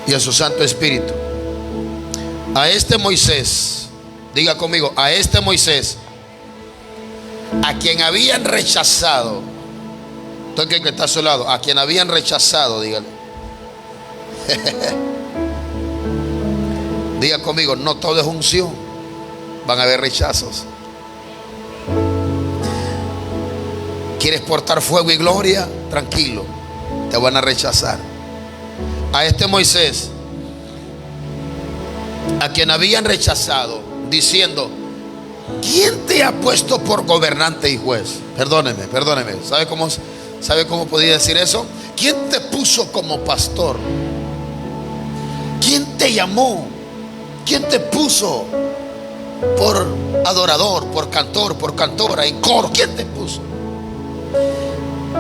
y a su Santo Espíritu. A este Moisés, diga conmigo, a este Moisés, a quien habían rechazado. Toque que está a su lado, a quien habían rechazado, dígale. Diga conmigo, no todo es unción, van a haber rechazos. ¿Quieres portar fuego y gloria? Tranquilo, te van a rechazar. A este Moisés, a quien habían rechazado, diciendo: ¿quién te ha puesto por gobernante y juez? Perdóneme. ¿Sabe cómo podía decir eso? ¿Quién te puso como pastor? ¿Quién te llamó? ¿Quién te puso por adorador, por cantor, por cantora, en coro? ¿Quién te puso?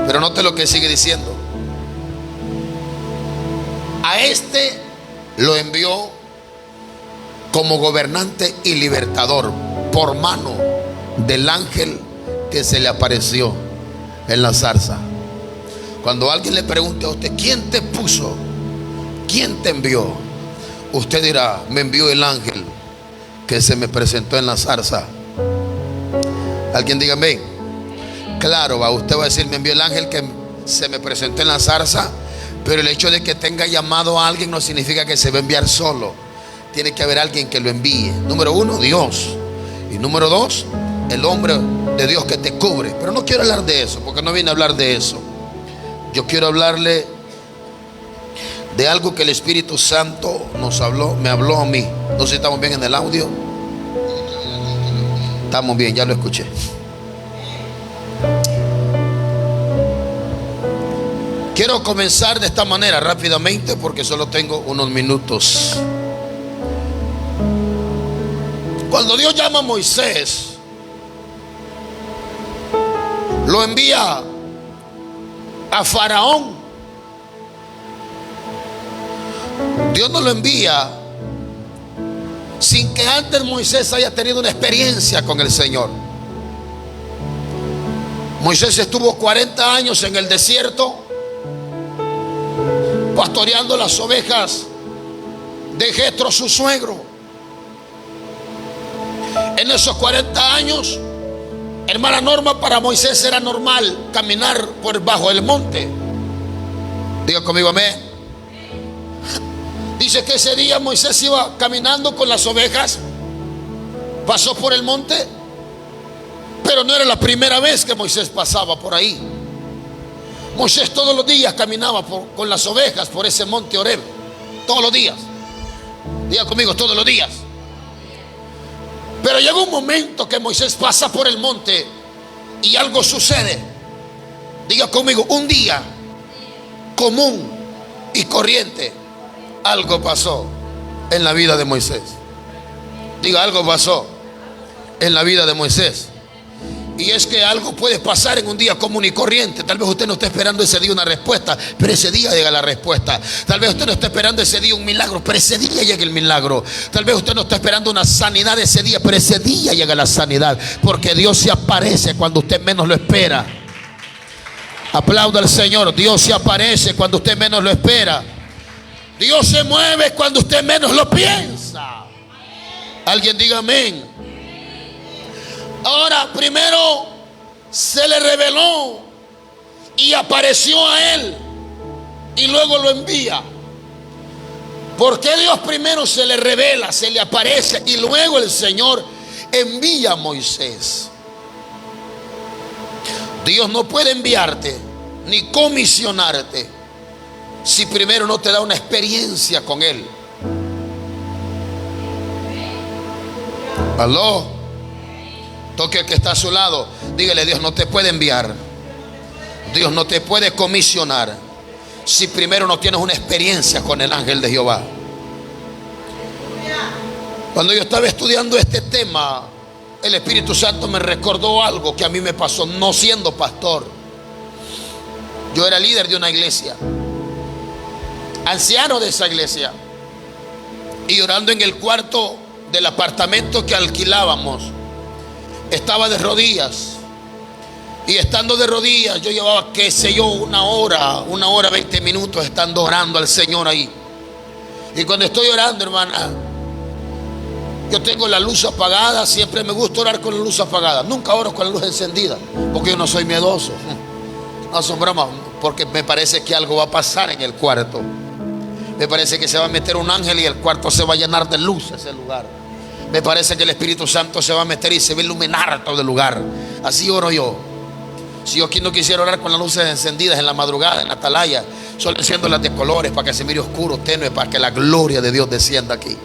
Pero note lo que sigue diciendo. A este lo envió como gobernante y libertador por mano del ángel que se le apareció en la zarza. Cuando alguien le pregunte a usted: ¿quién te puso? ¿Quién te envió? Usted dirá: me envió el ángel que se me presentó en la zarza. Alguien diga amén. Claro, usted va a decir: me envió el ángel que se me presentó en la zarza. Pero el hecho de que tenga llamado a alguien no significa que se va a enviar solo. Tiene que haber alguien que lo envíe. Número uno, Dios. Y número dos, el hombre de Dios que te cubre. Pero no quiero hablar de eso, porque no vine a hablar de eso. Yo quiero hablarle de algo que el Espíritu Santo me habló a mí. No sé si estamos bien en el audio. Estamos bien, ya lo escuché. Quiero comenzar de esta manera rápidamente, porque solo tengo unos minutos. Cuando Dios llama a Moisés, lo envía a Faraón. Dios no lo envía sin que antes Moisés haya tenido una experiencia con el Señor. Moisés estuvo 40 años en el desierto pastoreando las ovejas de Jetro, su suegro. En esos 40 años, hermana Norma, para Moisés era normal caminar por bajo el monte. Diga conmigo amén. Dice que ese día Moisés iba caminando con las ovejas, pasó por el monte, pero no era la primera vez que Moisés pasaba por ahí. Moisés todos los días caminaba con las ovejas por ese monte Horeb. Todos los días. Diga conmigo, todos los días. Pero llega un momento que Moisés pasa por el monte y algo sucede. Diga conmigo, un día común y corriente. Algo pasó en la vida de Moisés. Diga, algo pasó en la vida de Moisés. Y es que algo puede pasar en un día común y corriente. Tal vez usted no esté esperando ese día una respuesta, pero ese día llega la respuesta. Tal vez usted no esté esperando ese día un milagro, pero ese día llega el milagro. Tal vez usted no está esperando una sanidad ese día, pero ese día llega la sanidad. Porque Dios se aparece cuando usted menos lo espera. Aplauda al Señor. Dios se aparece cuando usted menos lo espera. Dios se mueve cuando usted menos lo piensa. Alguien diga amén. Ahora, primero se le reveló y apareció a él, y luego lo envía. ¿Por qué Dios primero se le revela, se le aparece, y luego el Señor envía a Moisés? Dios no puede enviarte ni comisionarte si primero no te da una experiencia con Él. ¿Aló? Toque al que está a su lado, dígale: Dios no te puede enviar, Dios no te puede comisionar si primero no tienes una experiencia con el ángel de Jehová. Cuando yo estaba estudiando este tema, el Espíritu Santo me recordó algo que a mí me pasó no siendo pastor. Yo era líder de una iglesia, anciano de esa iglesia, y orando en el cuarto del apartamento que alquilábamos, estaba de rodillas. Y estando de rodillas, yo llevaba, qué sé yo, una hora, 20 minutos estando orando al Señor ahí. Y cuando estoy orando, hermana, yo tengo la luz apagada. Siempre me gusta orar con la luz apagada. Nunca oro con la luz encendida, porque yo no soy miedoso. No son bromas, porque me parece que algo va a pasar en el cuarto. Me parece que se va a meter un ángel y el cuarto se va a llenar de luz, ese lugar. Me parece que el Espíritu Santo se va a meter y se va a iluminar todo el lugar. Así oro yo. Si yo aquí no quisiera orar con las luces encendidas en la madrugada, en la atalaya, solo enciendo las de colores para que se mire oscuro, tenue, para que la gloria de Dios descienda aquí.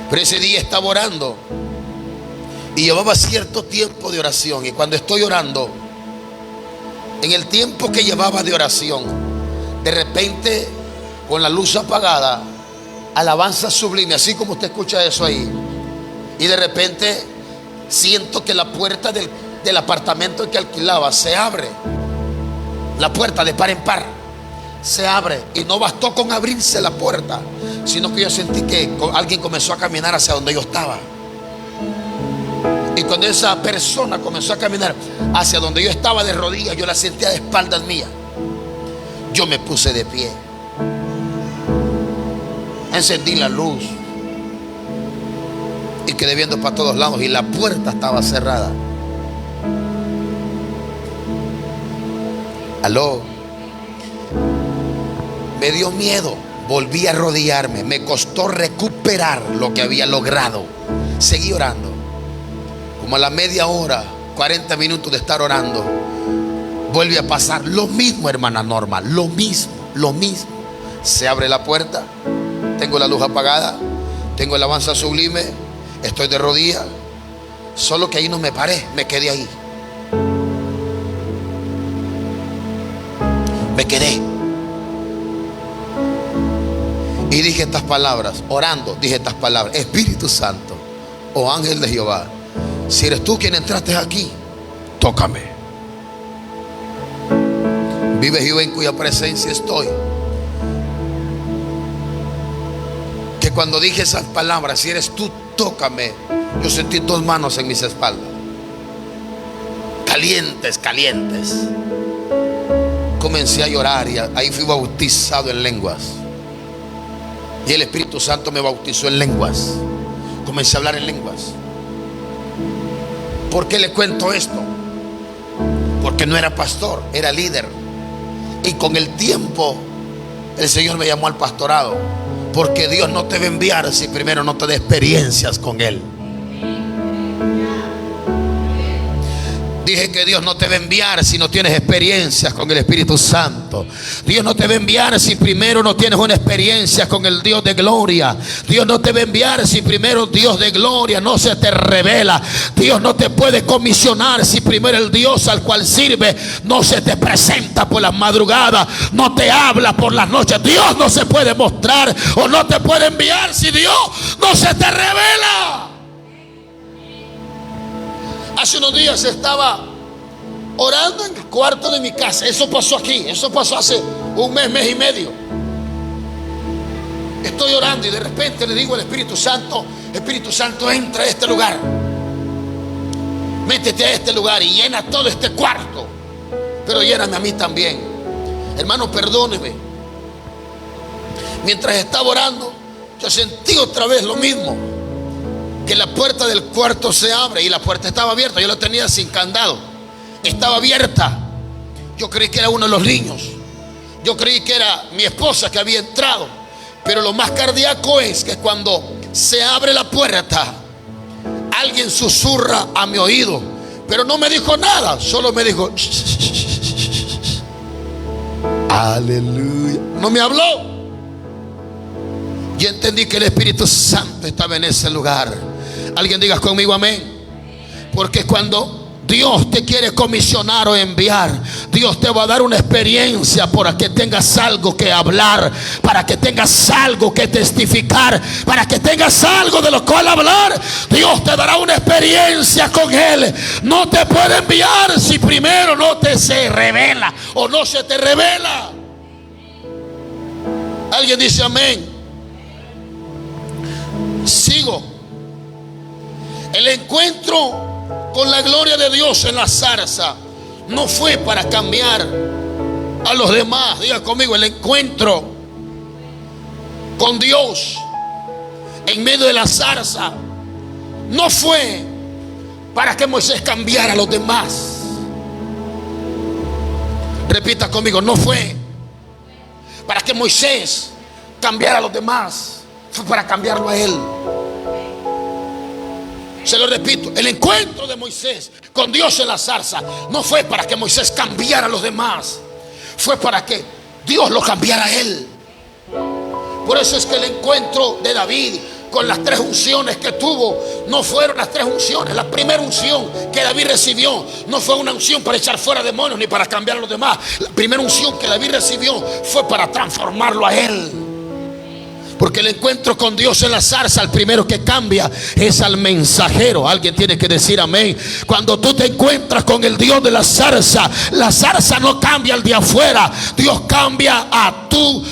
Pero ese día estaba orando y llevaba cierto tiempo de oración. Y cuando estoy orando, en el tiempo que llevaba de oración, de repente, con la luz apagada, alabanza sublime, así como usted escucha eso ahí. Y de repente siento que la puerta del apartamento que alquilaba se abre. La puerta de par en par se abre. Y no bastó con abrirse la puerta, sino que yo sentí que alguien comenzó a caminar hacia donde yo estaba. Y cuando esa persona comenzó a caminar hacia donde yo estaba de rodillas, yo la sentía de espaldas mías. Yo me puse de pie, encendí la luz y quedé viendo para todos lados, y la puerta estaba cerrada. Aló. Me dio miedo. Volví a arrodillarme. Me costó recuperar lo que había logrado. Seguí orando. Como a la media hora, 40 minutos de estar orando, vuelve a pasar lo mismo, hermana Norma. Lo mismo. Se abre la puerta. Tengo la luz apagada. Tengo el alabanza sublime. Estoy de rodillas. Solo que ahí no me paré. Me quedé ahí. Me quedé. Y dije estas palabras, orando, dije estas palabras: Espíritu Santo, oh ángel de Jehová, si eres tú quien entraste aquí, tócame. Vive Jehová en cuya presencia estoy. Que cuando dije esas palabras, si eres tú, tócame, yo sentí 2 manos en mis espaldas, calientes. Comencé a llorar y ahí fui bautizado en lenguas. Y el Espíritu Santo me bautizó en lenguas. Comencé a hablar en lenguas. ¿Por qué le cuento esto? Porque no era pastor, era líder. Y con el tiempo el Señor me llamó al pastorado. Porque Dios no te va a enviar si primero no te da experiencias con Él. Dije que Dios no te va a enviar si no tienes experiencias con el Espíritu Santo. Dios no te va a enviar si primero no tienes una experiencia con el Dios de gloria. Dios no te va a enviar si primero Dios de gloria no se te revela. Dios no te puede comisionar si primero el Dios al cual sirve no se te presenta por las madrugadas, no te habla por las noches. Dios no se puede mostrar o no te puede enviar si Dios no se te revela. Hace unos días estaba orando en el cuarto de mi casa. Eso pasó aquí. Eso pasó hace un mes y medio. Estoy orando y de repente le digo al Espíritu Santo: Espíritu Santo, entra a este lugar. Métete a este lugar y llena todo este cuarto. Pero lléname a mí también. Hermano, perdóneme. Mientras estaba orando, yo sentí otra vez lo mismo. Que la puerta del cuarto se abre y la puerta estaba abierta. Yo la tenía sin candado. Estaba abierta. Yo creí que era uno de los niños. Yo creí que era mi esposa que había entrado. Pero lo más cardíaco es que cuando se abre la puerta, alguien susurra a mi oído. Pero no me dijo nada. Solo me dijo: aleluya. No me habló. Y entendí que el Espíritu Santo estaba en ese lugar. Alguien diga conmigo amén. Porque cuando Dios te quiere comisionar o enviar, Dios te va a dar una experiencia para que tengas algo que hablar, para que tengas algo que testificar, para que tengas algo de lo cual hablar. Dios te dará una experiencia con Él. No te puede enviar si primero no te se revela o no se te revela. Alguien dice amén. Sigo. El encuentro con la gloria de Dios en la zarza no fue para cambiar a los demás. Diga conmigo: el encuentro con Dios en medio de la zarza no fue para que Moisés cambiara a los demás. Repita conmigo, no fue para que Moisés cambiara a los demás, fue para cambiarlo a él. Se lo repito, el encuentro de Moisés con Dios en la zarza no fue para que Moisés cambiara a los demás, fue para que Dios lo cambiara a él. Por eso es que el encuentro de David con las 3 unciones que tuvo no fueron las 3 unciones. La primera unción que David recibió no fue una unción para echar fuera demonios ni para cambiar a los demás. La primera unción que David recibió fue para transformarlo a él. Porque el encuentro con Dios en la zarza, el primero que cambia es al mensajero. Alguien tiene que decir amén. Cuando tú te encuentras con el Dios de la zarza no cambia al de afuera. Dios cambia a tú,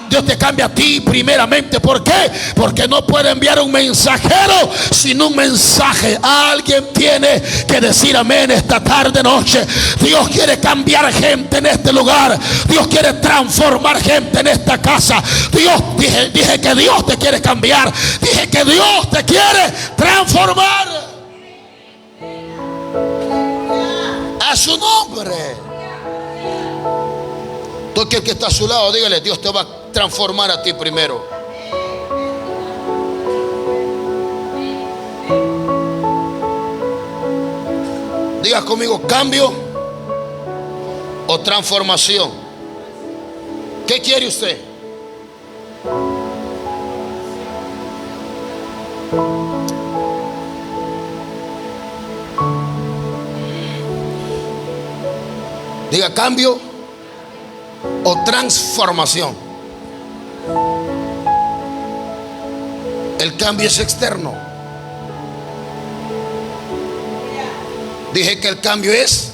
Dios te cambia a ti primeramente. ¿Por qué? Porque no puede enviar un mensajero sin un mensaje. Alguien tiene que decir amén esta tarde, noche. Dios quiere cambiar gente en este lugar. Dios quiere transformar gente en esta casa. Dios, dije que Dios te quiere cambiar. Dije que Dios te quiere transformar. A su nombre. Toque el que está a su lado, dígale, Dios te va a transformar a ti primero. Diga conmigo, cambio o transformación. ¿Qué quiere usted? Diga cambio o transformación. El cambio es externo. Dije que el cambio es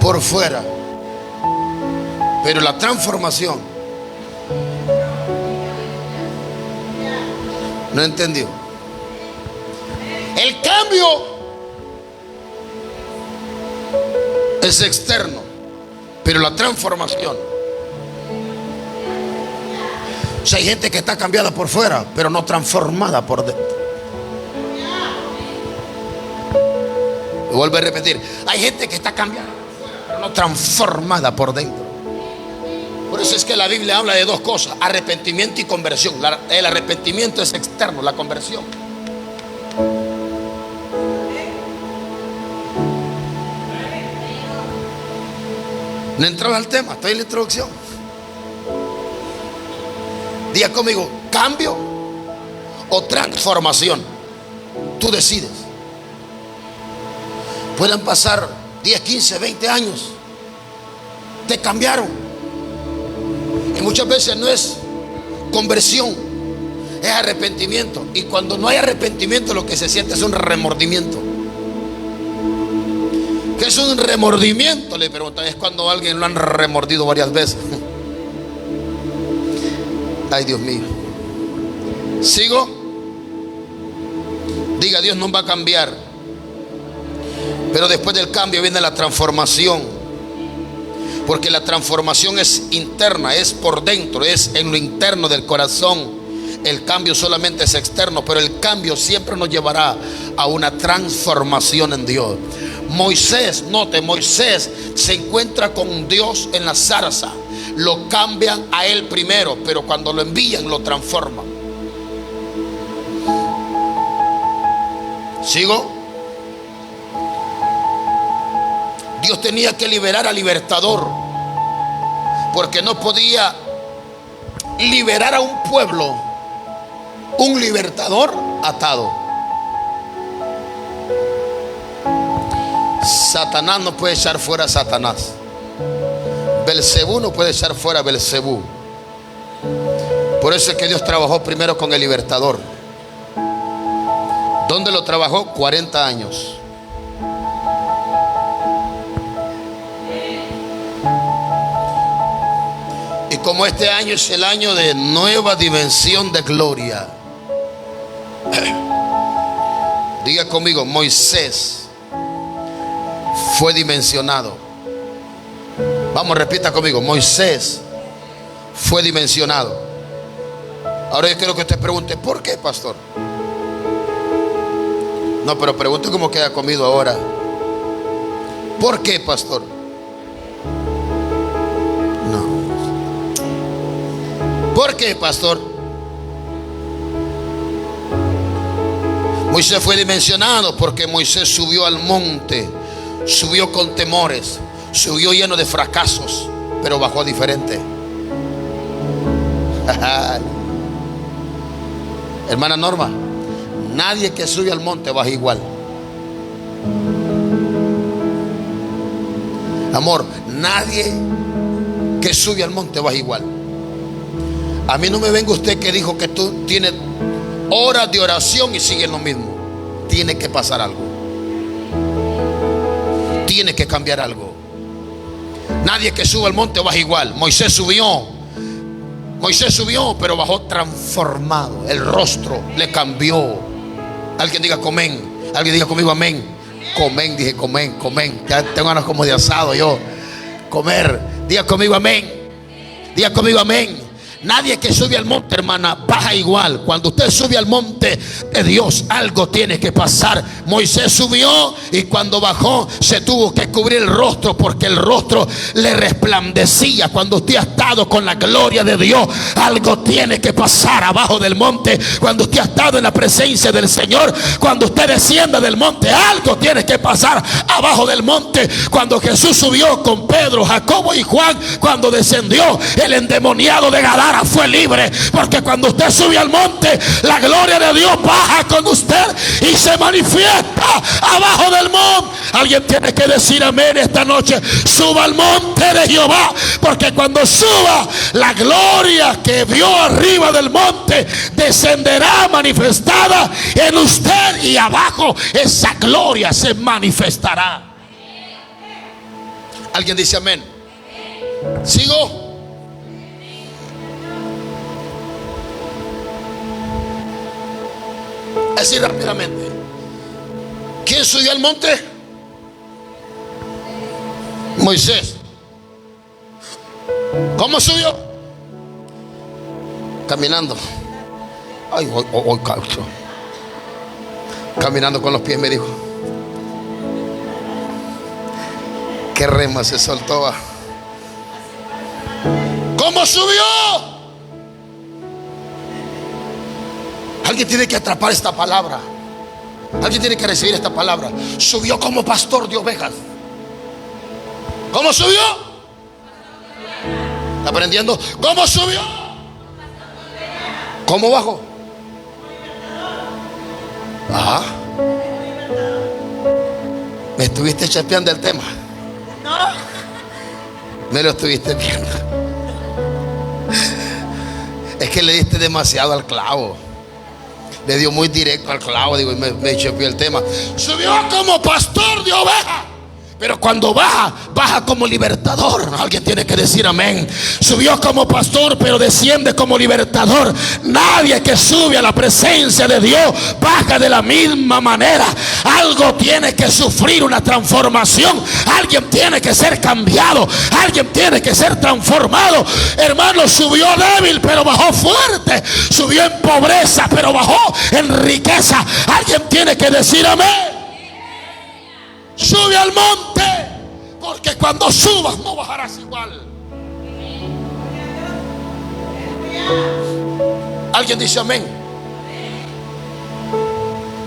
por fuera, pero la transformación, no entendió. El cambio es externo, pero la transformación, o sea, hay gente que está cambiada por fuera, pero no transformada por dentro. Vuelvo a repetir, hay gente que está cambiada por fuera, pero no transformada por dentro. Por eso es que la Biblia habla de 2 cosas: arrepentimiento y conversión. El arrepentimiento es externo, la conversión. No entraba al tema, estoy en la introducción. Diga conmigo, cambio o transformación. Tú decides. Pueden pasar 10, 15, 20 años. Te cambiaron. Y muchas veces no es conversión, es arrepentimiento. Y cuando no hay arrepentimiento, lo que se siente es un remordimiento. ¿Qué es un remordimiento? Le preguntan. Es cuando a alguien lo han remordido varias veces. Ay, Dios mío. ¿Sigo? Diga, Dios no va a cambiar, pero después del cambio viene la transformación. Porque la transformación es interna, es por dentro, es en lo interno del corazón. El cambio solamente es externo, pero el cambio siempre nos llevará a una transformación en Dios. Moisés, note, Moisés se encuentra con Dios en la zarza. Lo cambian a él primero, pero cuando lo envían lo transforman. ¿Sigo? Dios tenía que liberar al libertador, porque no podía liberar a un pueblo, un libertador atado. Satanás no puede echar fuera a Satanás. Belcebú no puede echar fuera a Belcebú. Por eso es que Dios trabajó primero con el libertador. ¿Dónde lo trabajó? 40 años. Y como este año es el año de nueva dimensión de gloria, diga conmigo, Moisés fue dimensionado. Vamos, repita conmigo, Moisés fue dimensionado. Ahora yo quiero que usted pregunte, ¿por qué, pastor? No, pero pregunte como que ha comido ahora. ¿Por qué, pastor? No. ¿Por qué, pastor? Moisés fue dimensionado porque Moisés subió al monte, subió con temores, subió lleno de fracasos, pero bajó diferente. Hermana Norma, nadie que sube al monte baja igual. Amor, nadie que sube al monte baja igual. A mí no me venga usted que dijo que tú tienes horas de oración y sigue lo mismo. Tiene que pasar algo. Tiene que cambiar algo. Nadie que sube al monte baja igual. Moisés subió, pero bajó transformado. El rostro le cambió. Alguien diga comén. Alguien diga conmigo amén. Comén, dije comén. Ya tengo ganas como de asado yo. Comer. Diga conmigo amén. Diga conmigo amén. Nadie que sube al monte, hermana, baja igual. Cuando usted sube al monte de Dios, algo tiene que pasar. Moisés subió y cuando bajó se tuvo que cubrir el rostro, porque el rostro le resplandecía. Cuando usted ha estado con la gloria de Dios, algo tiene que pasar abajo del monte. Cuando usted ha estado en la presencia del Señor, cuando usted descienda del monte, algo tiene que pasar abajo del monte. Cuando Jesús subió con Pedro, Jacobo y Juan, cuando descendió, el endemoniado de Gadara fue libre, porque cuando usted sube al monte, la gloria de Dios baja con usted y se manifiesta abajo del monte. Alguien tiene que decir amén esta noche. Suba al monte de Jehová, porque cuando suba, la gloria que vio arriba del monte descenderá manifestada en usted, y abajo esa gloria se manifestará. Alguien dice amén. Sigo. Así rápidamente. ¿Quién subió al monte? Moisés. ¿Cómo subió? Caminando. Ay, caucho. Caminando con los pies, me dijo. Qué rema se soltó. ¿Cómo subió? Alguien tiene que atrapar esta palabra. Alguien tiene que recibir esta palabra. Subió como pastor de ovejas. ¿Cómo subió? ¿Está aprendiendo? ¿Cómo subió? ¿Cómo bajó? Ah, me estuviste chapeando el tema. Me lo estuviste viendo. Es que le diste demasiado al clavo. Le dio muy directo al clavo, digo, y me chapeó el tema. Subió como pastor de ovejas, pero cuando baja, baja como libertador. Alguien tiene que decir amén. Subió como pastor, pero desciende como libertador. Nadie que sube a la presencia de Dios baja de la misma manera. Algo tiene que sufrir una transformación. Alguien tiene que ser cambiado. Alguien tiene que ser transformado. Hermano, subió débil, pero bajó fuerte. Subió en pobreza, pero bajó en riqueza. Alguien tiene que decir amén. Sube al monte, porque cuando subas no bajarás igual. Alguien dice amén.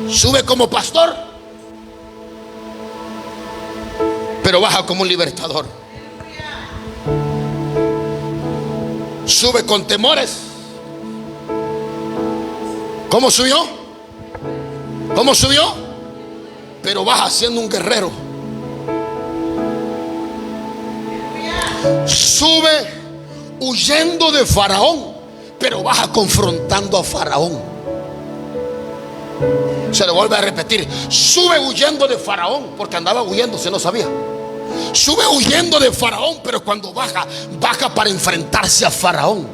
Sube como pastor, pero baja como un libertador. Sube con temores. ¿Cómo subió? ¿Cómo subió? Pero baja siendo un guerrero. Sube huyendo de Faraón, pero baja confrontando a Faraón. Se lo vuelve a repetir. Sube huyendo de Faraón, porque andaba huyendo, se no sabía. Sube huyendo de Faraón, pero cuando baja, baja para enfrentarse a Faraón.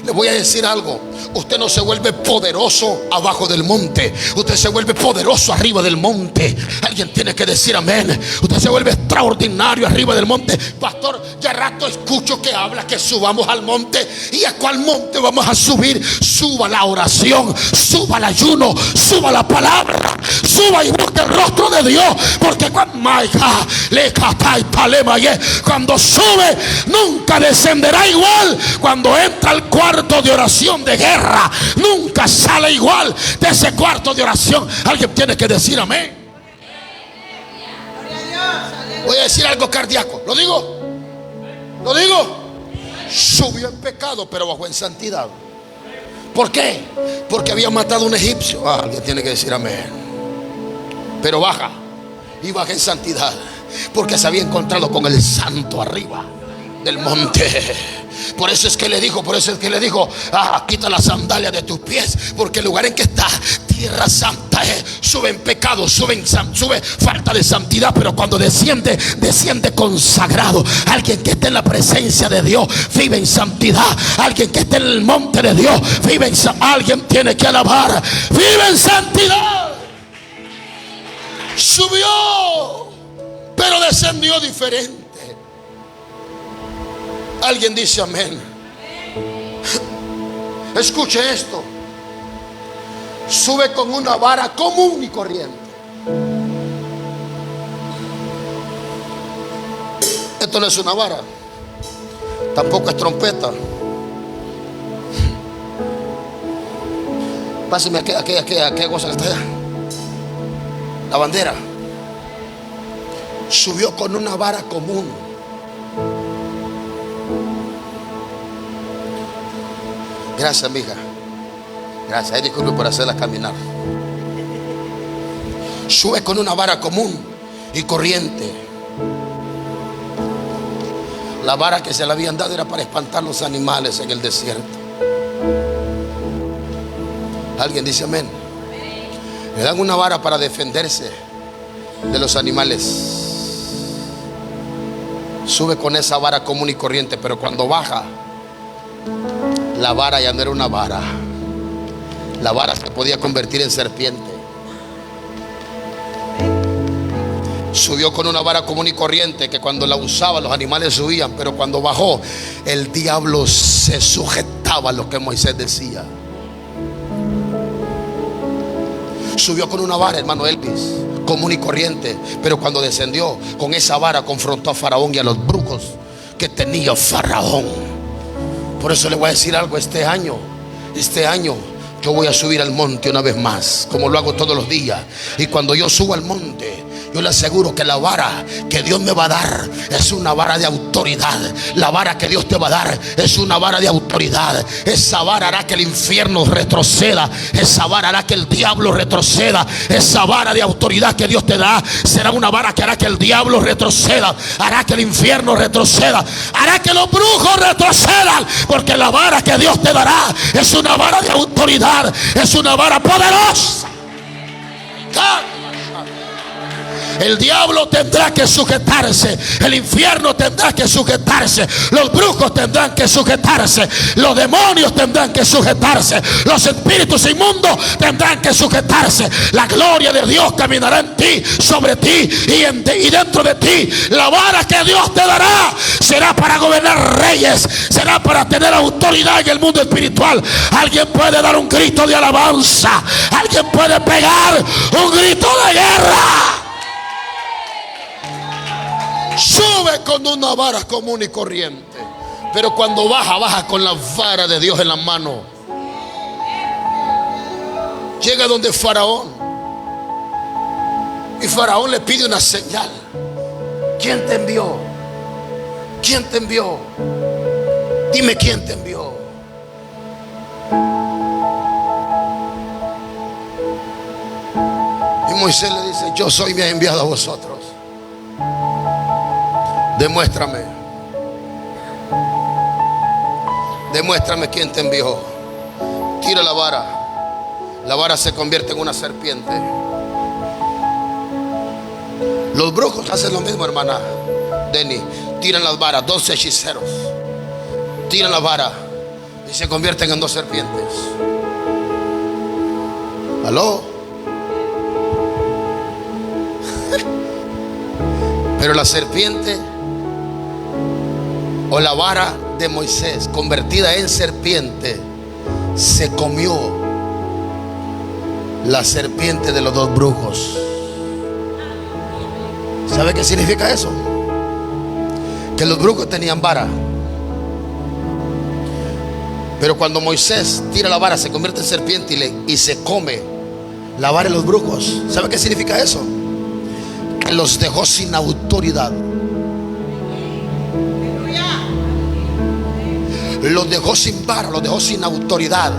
Le voy a decir algo. Usted no se vuelve poderoso abajo del monte. Usted se vuelve poderoso arriba del monte. Alguien tiene que decir amén. Usted se vuelve extraordinario arriba del monte. Pastor, ya rato escucho que habla que subamos al monte. ¿Y a cuál monte vamos a subir? Suba la oración, suba el ayuno, suba la palabra, suba y busque el rostro de Dios. Porque cuando sube nunca descenderá igual. Cuando entra al cuarto de oración de guerra, nunca sale igual de ese cuarto de oración. Alguien tiene que decir amén. Voy a decir algo cardíaco. ¿Lo digo? Subió en pecado, pero bajó en santidad. ¿Por qué? Porque había matado a un egipcio. Alguien tiene que decir amén. Pero baja, y baja en santidad, porque se había encontrado con el santo arriba del monte. Por eso es que le dijo, quita la sandalia de tus pies, porque el lugar en que está, tierra santa es. Sube en pecado, sube falta de santidad, pero cuando desciende consagrado. Alguien que esté en la presencia de Dios vive en santidad. Alguien que esté en el monte de Dios vive en santidad. Alguien tiene que alabar, vive en santidad. Subió, pero descendió diferente. Alguien dice amén. Escuche esto. Sube con una vara común y corriente. Esto no es una vara, tampoco es trompeta. Páseme aquella cosa que está allá, la bandera. Subió con una vara común. Gracias, mija. Gracias. Disculpe por hacerla caminar. Sube con una vara común y corriente. La vara que se le habían dado era para espantar los animales en el desierto. Alguien dice amén. Le dan una vara para defenderse de los animales. Sube con esa vara común y corriente, pero cuando baja, la vara ya no era una vara. La vara se podía convertir en serpiente. Subió con una vara común y corriente que cuando la usaba los animales huían, pero cuando bajó, el diablo se sujetaba a lo que Moisés decía. Subió con una vara, hermano Elvis, común y corriente, pero cuando descendió con esa vara confrontó a Faraón y a los brujos que tenía Faraón. Por eso le voy a decir algo. Este año yo voy a subir al monte una vez más, como lo hago todos los días. Y cuando yo subo al monte, yo le aseguro que la vara que Dios me va a dar es una vara de autoridad. La vara que Dios te va a dar es una vara de autoridad. Esa vara hará que el infierno retroceda. Esa vara hará que el diablo retroceda. Esa vara de autoridad que Dios te da será una vara que hará que el diablo retroceda, hará que el infierno retroceda, hará que los brujos retrocedan. Porque la vara que Dios te dará es una vara de autoridad, es una vara poderosa. El diablo tendrá que sujetarse, el infierno tendrá que sujetarse, los brujos tendrán que sujetarse, los demonios tendrán que sujetarse, los espíritus inmundos tendrán que sujetarse. La gloria de Dios caminará en ti, sobre ti y dentro de ti. La vara que Dios te dará será para gobernar reyes, será para tener autoridad en el mundo espiritual. Alguien puede dar un grito de alabanza, alguien puede pegar un grito de guerra. Sube con una vara común y corriente, pero cuando baja con la vara de Dios en la mano. Llega donde Faraón, y Faraón le pide una señal. ¿Quién te envió? ¿Quién te envió? Dime quién te envió. Y Moisés le dice: yo soy, me ha enviado a vosotros. Demuéstrame quién te envió. Tira la vara. La vara se convierte en una serpiente. Los brujos hacen lo mismo, hermana Denny. Tiran las varas, 12 hechiceros tiran la vara y se convierten en dos serpientes. ¿Aló? Pero la serpiente o la vara de Moisés convertida en serpiente se comió la serpiente de los dos brujos. ¿Sabe qué significa eso? Que los brujos tenían vara, pero cuando Moisés tira la vara se convierte en serpiente y se come la vara de los brujos. ¿Sabe qué significa eso? Que los dejó sin autoridad. Los dejó sin vara, los dejó sin autoridad.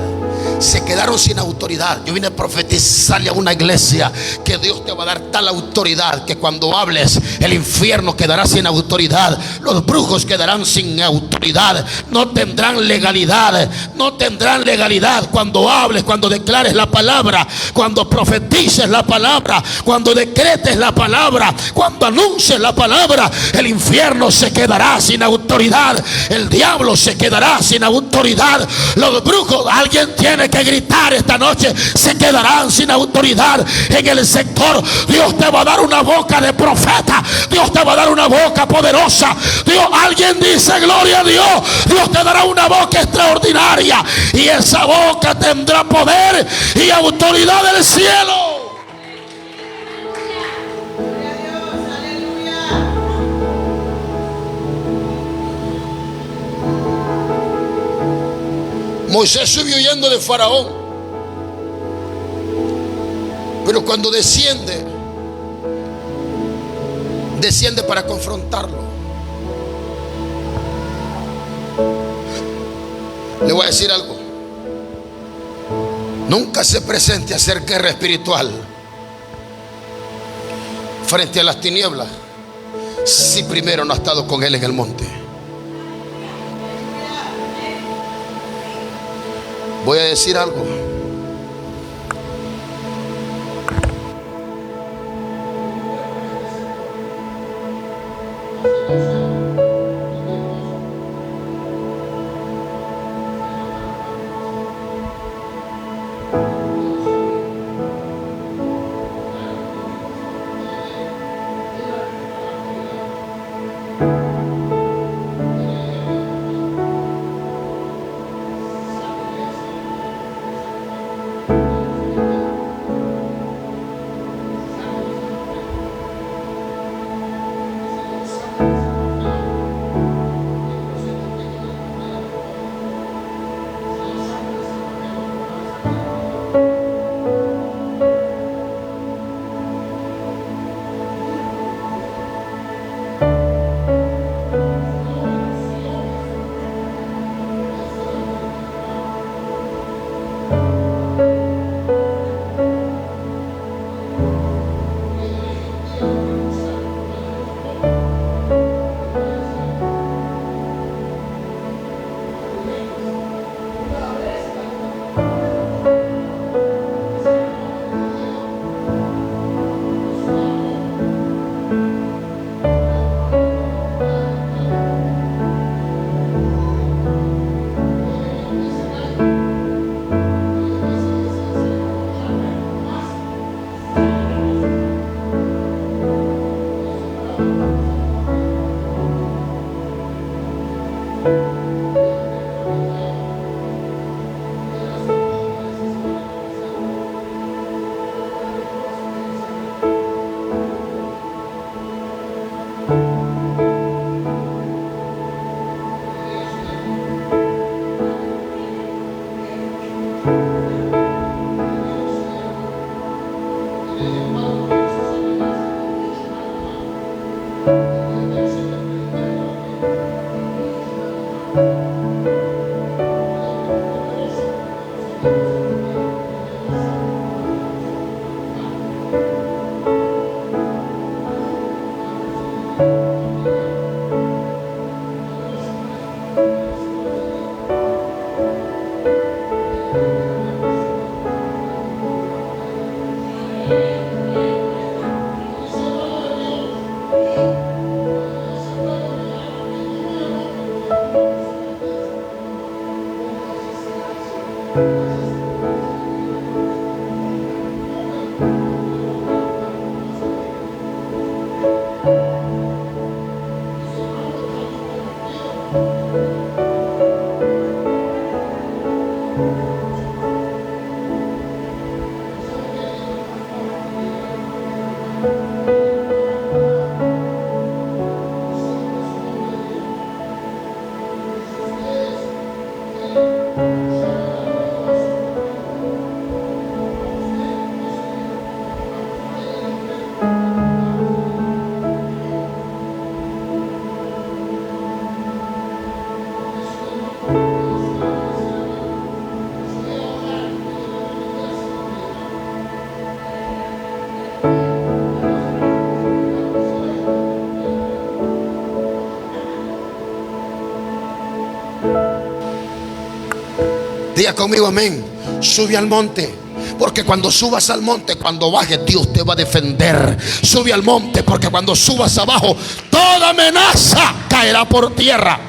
Se quedaron sin autoridad. Yo vine a profetizarle a una iglesia que Dios te va a dar tal autoridad que cuando hables el infierno quedará sin autoridad, los brujos quedarán sin autoridad, no tendrán legalidad, no tendrán legalidad cuando hables, cuando declares la palabra, cuando profetices la palabra, cuando decretes la palabra, cuando anuncies la palabra. El infierno se quedará sin autoridad, el diablo se quedará sin autoridad, los brujos, alguien tiene que gritar esta noche, se quedarán sin autoridad en el sector. Dios te va a dar una boca de profeta, Dios te va a dar una boca poderosa. Dios, alguien dice gloria a Dios. Dios te dará una boca extraordinaria y esa boca tendrá poder y autoridad del cielo. Moisés subió huyendo de Faraón, pero cuando desciende para confrontarlo. Le voy a decir algo: nunca se presente a hacer guerra espiritual frente a las tinieblas si primero no ha estado con él en el monte. Voy a decir algo. Diga conmigo amén. Sube al monte, porque cuando subas al monte, cuando bajes, Dios te va a defender. Sube al monte, porque cuando subas abajo, toda amenaza caerá por tierra.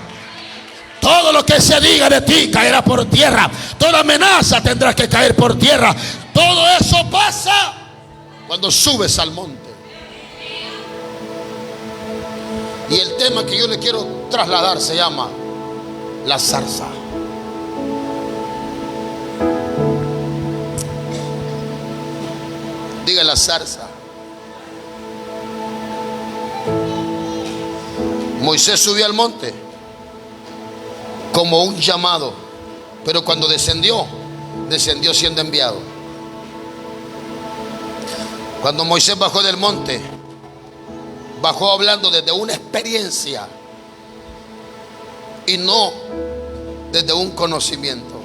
Todo lo que se diga de ti caerá por tierra. Toda amenaza tendrá que caer por tierra. Todo eso pasa cuando subes al monte. Y el tema que yo le quiero trasladar se llama la zarza. Diga la zarza. Moisés subió al monte como un llamado, pero cuando descendió siendo enviado. Cuando Moisés bajó del monte, bajó hablando desde una experiencia y no desde un conocimiento.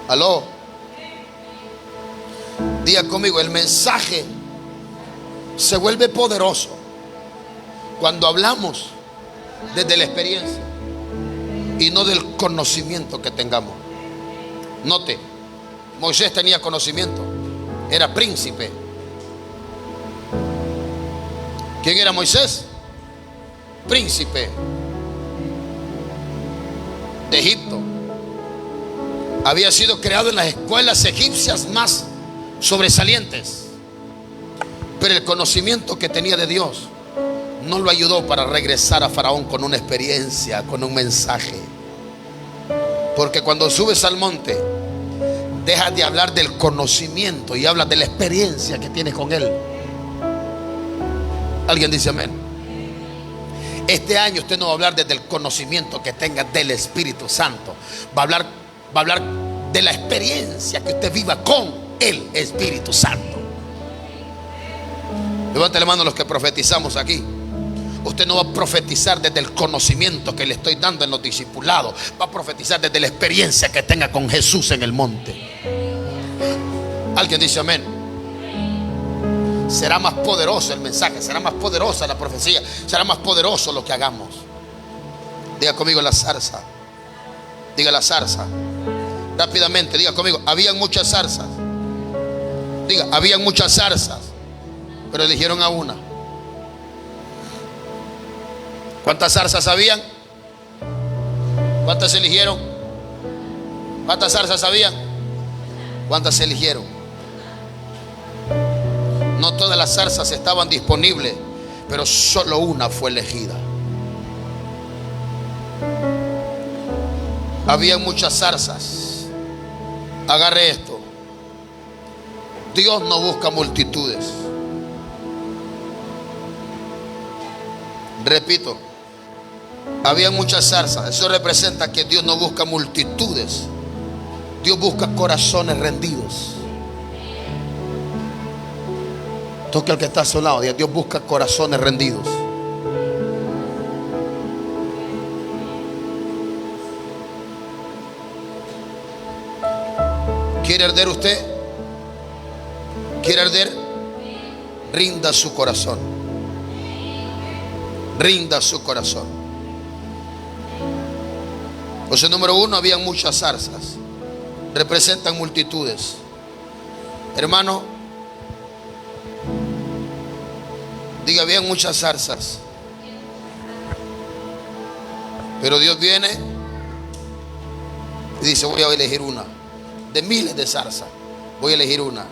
¿Aló? Diga conmigo, el mensaje se vuelve poderoso cuando hablamos desde la experiencia y no del conocimiento que tengamos. Note, Moisés tenía conocimiento, era príncipe. ¿Quién era Moisés? Príncipe de Egipto. Había sido creado en las escuelas egipcias más sobresalientes, pero el conocimiento que tenía de Dios no lo ayudó para regresar a Faraón con una experiencia, con un mensaje. Porque cuando subes al monte, dejas de hablar del conocimiento y hablas de la experiencia que tienes con Él. ¿Alguien dice amén? Este año usted no va a hablar desde el conocimiento que tenga del Espíritu Santo. Va a hablar de la experiencia que usted viva con el Espíritu Santo. Levante la mano los que profetizamos aquí. Usted no va a profetizar desde el conocimiento que le estoy dando en los discipulados. Va a profetizar desde la experiencia que tenga con Jesús en el monte. ¿Alguien dice amén? Será más poderoso el mensaje, será más poderosa la profecía, será más poderoso lo que hagamos. Diga conmigo la zarza. Diga la zarza. Rápidamente, diga conmigo, habían muchas zarzas. Diga, habían muchas zarzas, pero eligieron a una. ¿Cuántas zarzas habían? ¿Cuántas eligieron? ¿Cuántas zarzas habían? ¿Cuántas eligieron? No todas las zarzas estaban disponibles, pero solo una fue elegida. Había muchas zarzas. Agarre esto. Dios no busca multitudes. Repito, había muchas zarzas. Eso representa que Dios no busca multitudes. Dios busca corazones rendidos. Toque al que está a su lado. Dios busca corazones rendidos. ¿Quiere arder usted? ¿Quiere arder? Rinda su corazón. Rinda su corazón. Pues número uno, habían muchas zarzas. Representan multitudes. Hermano, diga, habían muchas zarzas, pero Dios viene Y dice, voy a elegir una. De miles de zarzas, voy a elegir una.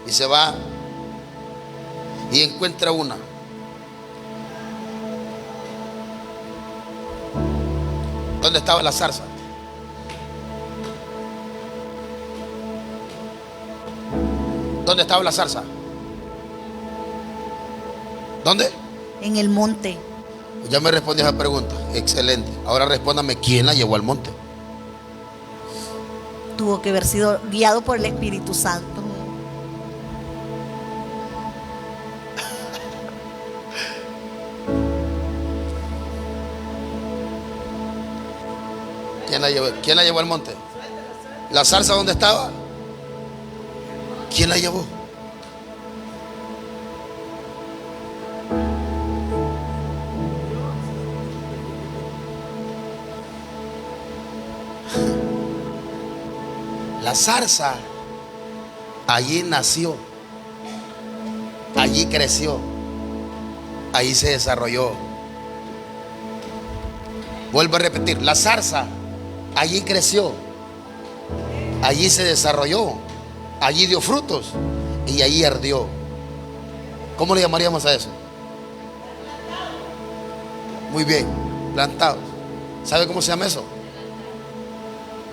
Y se va y encuentra una. ¿Dónde estaba la zarza? ¿Dónde estaba la zarza? ¿Dónde? En el monte. Ya me respondí a esa pregunta. Excelente. Ahora respóndame, ¿quién la llevó al monte? Tuvo que haber sido guiado por el Espíritu Santo. ¿Quién la llevó al monte? ¿La zarza dónde estaba? ¿Quién la llevó? La zarza allí nació, allí creció, allí se desarrolló. Vuelvo a repetir, la zarza allí creció, allí se desarrolló, allí dio frutos y allí ardió. ¿Cómo le llamaríamos a eso? Muy bien, plantados. ¿Sabe cómo se llama eso?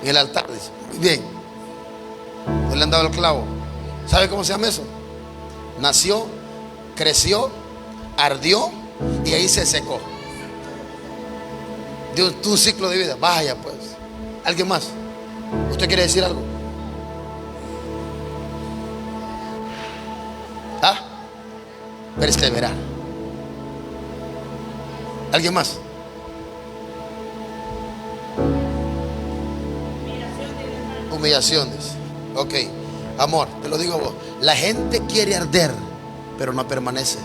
En el altar, dice. Muy bien. No le han dado el clavo. ¿Sabe cómo se llama eso? Nació, creció, ardió y ahí se secó. Dio un ciclo de vida. Vaya pues. ¿Alguien más? ¿Usted quiere decir algo? ¿Ah? Perseverar. ¿Alguien más? Humillaciones. Ok, amor, te lo digo a vos. La gente quiere arder, pero no permanece.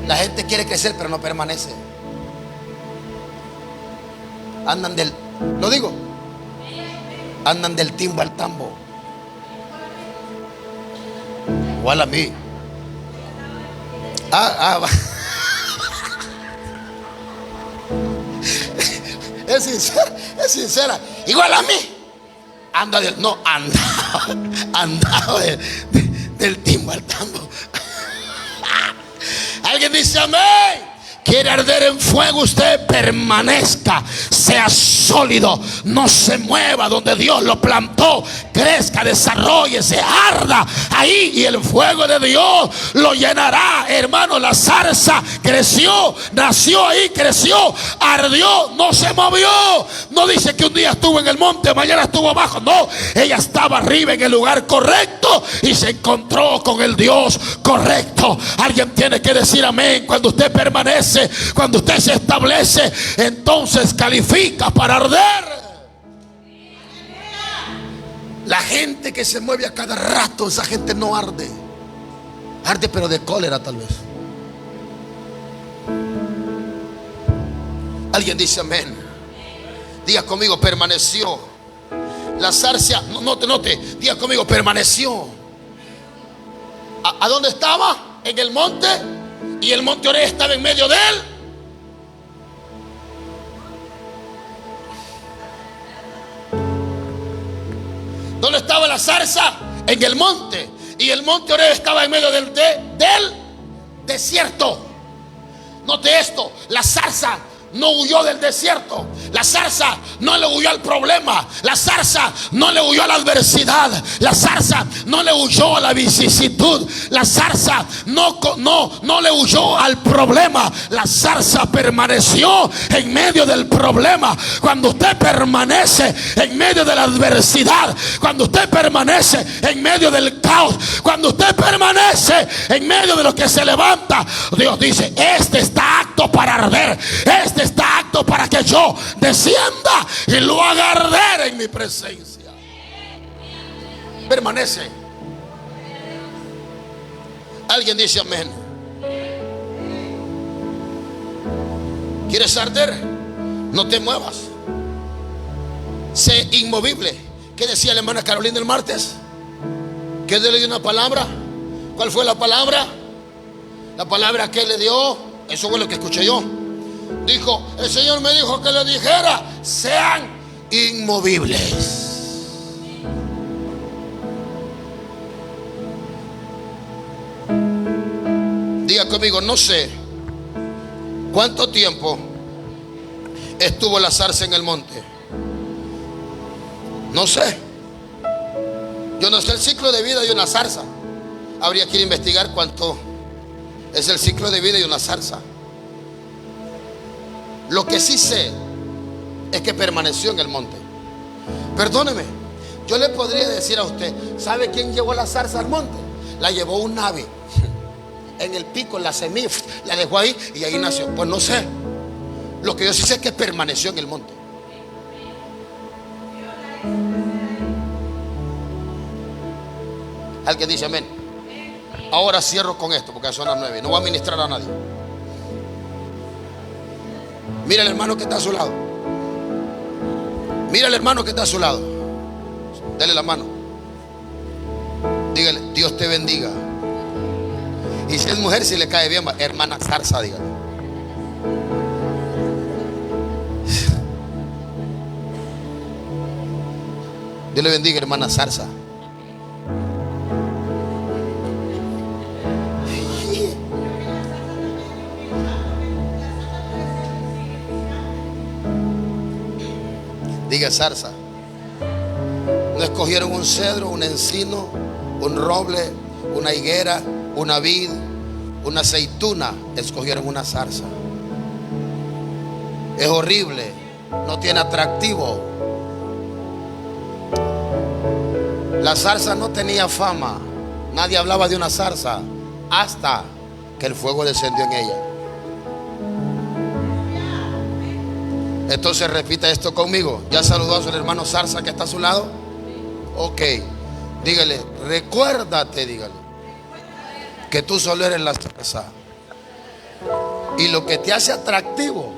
La gente quiere crecer, pero no permanece. Andan del, lo digo, andan del timbo al tambo. Igual a mí. Es sincera. Igual a mí. Anda del, no, andaba del timbo al tambo. Alguien dice amén. Quiere arder en fuego, usted permanezca, sea sólido, no se mueva donde Dios lo plantó, crezca, desarrolle, se arda ahí y el fuego de Dios lo llenará. Hermano, la zarza creció, nació ahí, creció, ardió, no se movió. No dice que un día estuvo en el monte, mañana estuvo abajo. No, ella estaba arriba en el lugar correcto y se encontró con el Dios correcto. Alguien tiene que decir amén. Cuando usted permanece, cuando usted se establece, entonces califica para arder. La gente que se mueve a cada rato, esa gente no arde. Arde pero de cólera tal vez. Alguien dice amén. Diga conmigo, permaneció. La zarza, note, diga conmigo, permaneció. ¿A dónde estaba? En el monte. Y el monte Oreb estaba en medio de él. ¿Dónde estaba la zarza? En el monte. Y el monte Oreb estaba en medio del desierto. Note esto, la zarza no huyó del desierto. La zarza no le huyó al problema. La zarza no le huyó a la adversidad. La zarza no le huyó a la vicisitud. La zarza no le huyó al problema. La zarza permaneció en medio del problema. Cuando usted permanece en medio de la adversidad, cuando usted permanece en medio del caos, cuando usted permanece en medio de lo que se levanta, Dios dice: este está apto para arder. Este está apto para que yo descienda y lo haga arder en mi presencia. Permanece. Alguien dice amén. ¿Quieres arder? No te muevas. Sé inmovible. ¿Qué decía la hermana Carolina el martes? Que le dio una palabra. ¿Cuál fue la palabra? La palabra que le dio, eso fue lo que escuché yo. Dijo, el Señor me dijo que le dijera, sean inmovibles. Diga conmigo, no sé cuánto tiempo estuvo la zarza en el monte. No sé. Yo no sé el ciclo de vida de una zarza. Habría que ir a investigar cuánto es el ciclo de vida de una zarza. Lo que sí sé es que permaneció en el monte. Perdóneme, yo le podría decir a usted, ¿sabe quién llevó la zarza al monte? La llevó un ave en el pico, en la semilla, la dejó ahí y ahí nació. Pues no sé. Lo que yo sí sé es que permaneció en el monte. Alguien dice amén. Ahora cierro con esto porque son las 9. No voy a ministrar a nadie. Mira al hermano que está a su lado. Mira al hermano que está a su lado. Dale la mano. Dígale, Dios te bendiga. Y si es mujer, si le cae bien, hermana zarza, dígale. Dios le bendiga, hermana zarza. Diga zarza. No escogieron un cedro, un encino, un roble, una higuera, una vid, una aceituna. Escogieron una zarza. Es horrible, no tiene atractivo. La zarza no tenía fama. Nadie hablaba de una zarza hasta que el fuego descendió en ella. Entonces repita esto conmigo. ¿Ya saludó a su hermano zarza que está a su lado? Ok. Dígale, recuérdate, dígale, que tú solo eres la zarza. Y lo que te hace atractivo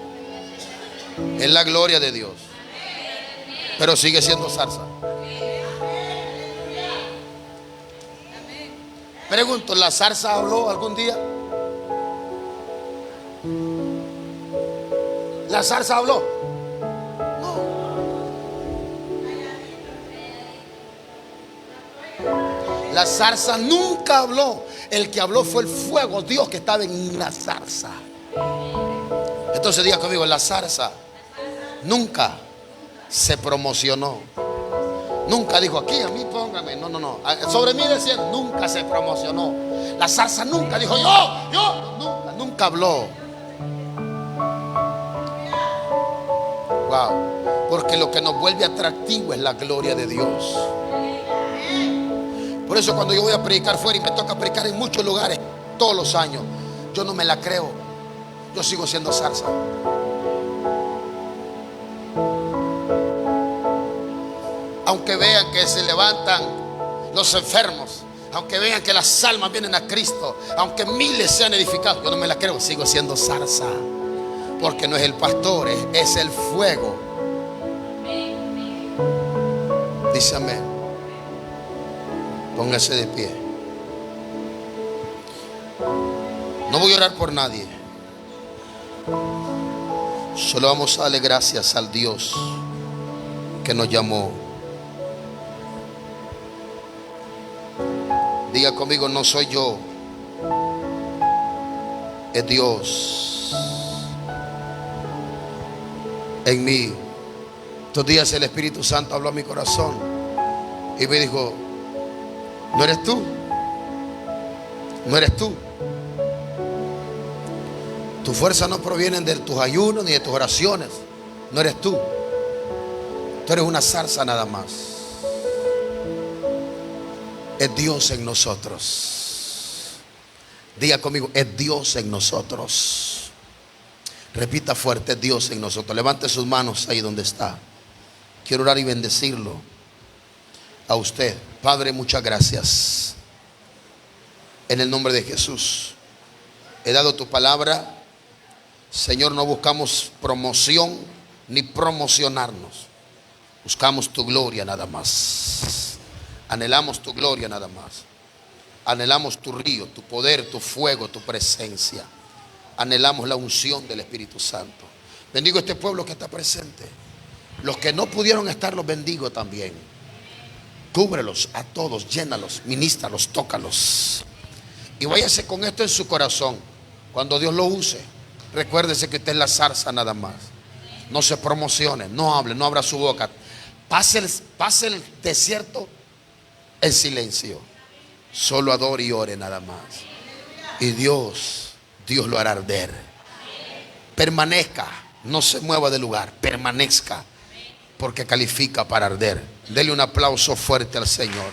es la gloria de Dios. Pero sigue siendo zarza. Pregunto, ¿la zarza habló algún día? ¿La zarza habló? No. La zarza nunca habló. El que habló fue el fuego, Dios, que estaba en la zarza. Entonces diga conmigo, la zarza nunca se promocionó. Nunca dijo, aquí a mí póngame. No, no, no. Sobre mí decía, nunca se promocionó. La zarza nunca dijo, nunca habló. Wow. Porque lo que nos vuelve atractivo es la gloria de Dios. Por eso cuando yo voy a predicar fuera y me toca predicar en muchos lugares todos los años, yo no me la creo. Yo sigo siendo zarza. Aunque vean que se levantan los enfermos, aunque vean que las almas vienen a Cristo, aunque miles sean edificados, yo no me la creo, sigo siendo zarza. Porque no es el pastor, es el fuego. Dice amén. Póngase de pie. No voy a orar por nadie. Solo vamos a darle gracias al Dios que nos llamó. Diga conmigo, no soy yo, es Dios en mí. Estos días el Espíritu Santo habló a mi corazón y me dijo, no eres tú, no eres tú. Tu fuerza no proviene de tus ayunos ni de tus oraciones. No eres tú. Tú eres una zarza nada más. Es Dios en nosotros. Diga conmigo, es Dios en nosotros. Repita fuerte, es Dios en nosotros. Levante sus manos ahí donde está. Quiero orar y bendecirlo a usted. Padre, muchas gracias. En el nombre de Jesús he dado tu palabra. Señor, no buscamos promoción ni promocionarnos. Buscamos tu gloria nada más. Anhelamos tu gloria nada más. Anhelamos tu río, tu poder, tu fuego, tu presencia. anhelamos la unción del Espíritu Santo. Bendigo a este pueblo que está presente. Los que no pudieron estar, los bendigo también. Cúbrelos a todos, llénalos, ministralos, tócalos. Y váyase con esto en su corazón. Cuando Dios lo use, recuérdese que usted es la zarza nada más. No se promocione, no hable, no abra su boca. Pase el desierto en silencio. Solo adore y ore nada más. Y Dios lo hará arder. Permanezca, no se mueva de lugar, permanezca, porque califica para arder. Dele un aplauso fuerte al Señor.